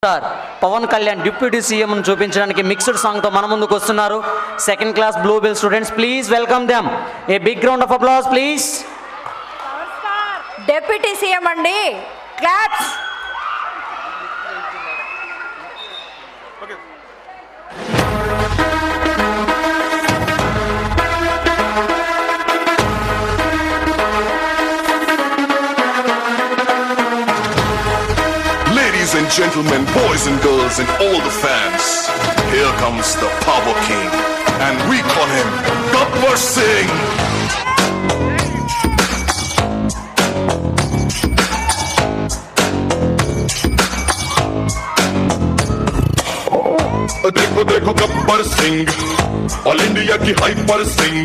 Pawan Kalyan deputy CM ను చూపించడానికి mixed song తో మన ముందుకు వస్తున్నారు. Second class blue bell students, please welcome them. A big round of applause please. Deputy CM అండి, claps. Ladies and gentlemen, boys and girls and all the fans, here comes the Power King and we call him Gabbar Singh. देखो देखो Gabbar Singh, all India की hyper Singh,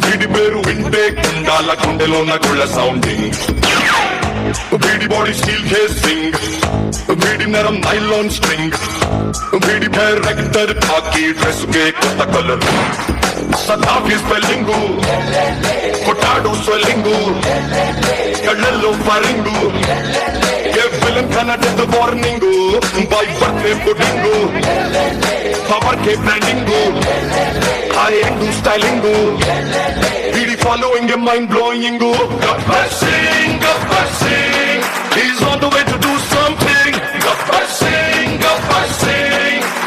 వీడి పేరు వింటే కుండాల గుండెలో నగుళ్ళ సౌండింగ్, వీడి బాడీ స్టీల్ కేసింగ్, వీడి నరం నైలాన్ స్ట్రింగ్, వీడి క్యారెక్టర్ కాకి డ్రెస్ కే కొత్త కలర్, సదాఫీ స్పెల్లింగు కొట్టాడు స్వెల్లింగు, కళ్ళల్లో ఫరింగు, ఏ విలన్ కనడెత్ warning, by birthday pudding, power కే బ్రాండింగు, హై ఎండ్ స్టైలింగు, వీడి ఫాలోయింగ్ ఏ mind blowing. Gabbar Singh, he's on the way to do something. Gabbar Singh,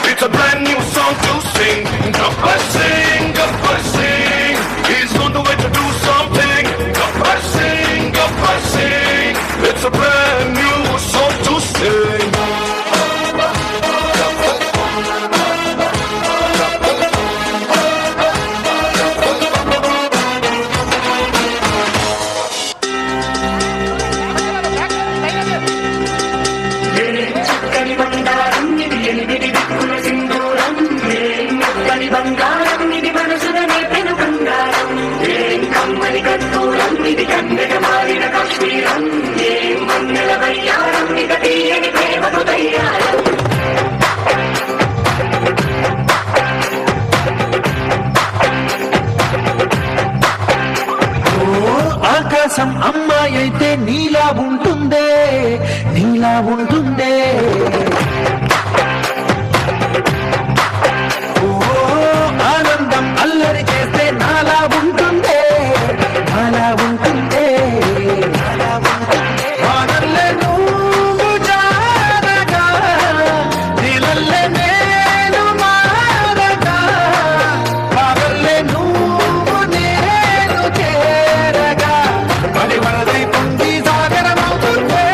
it's a brand new song to sing. Gabbar Singh, he's on the way to do something. Gabbar Singh, it's a brand new song to sing. బంగారం ఇది మనసునే పెను బంగారం, ఏం కమ్మని కర్పూరం ఇది కన్నెగ మారిన కాశ్మీరం, ఏం మన్నెల వయ్యారం ఇక తీయని ప్రేమకు తయ్యారం. ఆకాశం అమ్మాయి అయితే నీలా ఉంటుందే, నీలా ఉంటుందే. ఆనందం అల్లరి చేస్తే నాలా ఉంటుందే, నాలా ఉంటుందే, నాలా ఉంటుందే. వానల్లే నువ్వు జారగా, నీలల్లే నేను మారగా, కావల్లే నువ్వు నేను చేరగా, మరి వరదై పొంగి సాగరమవుతుందే.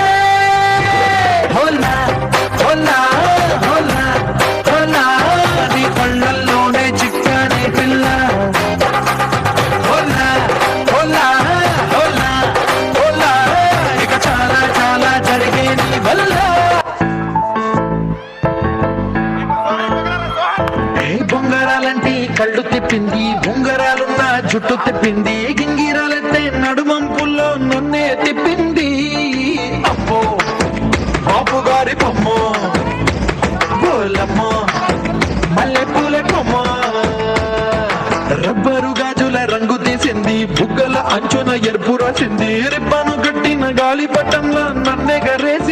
హోలా హోలా హోలా హోలా, నీ కళ్ళల్లోనే చిక్కనే పిల్ల. హోలా హోలా హోలా హోలా, ఇక చాలా చాలా జరిగే నీ వల్ల. బొంగరాలంటే కళ్ళు తిప్పింది, ఉంగరాలున్న జుట్టు తిప్పింది, గింగిరాలంటే నడుమంపుల్లో నన్నే తిప్పింది. అమ్మో బాపు గారి బొమ్మ, బోలమ్మ మల్లెపూల కొమ్మ, రబ్బరు గాజుల రంగు తీసింది, బుగ్గల అంచున ఎరుపు రాసింది, రిబ్బను కట్టిన గాలి పట్టంలో నన్నెగరేసి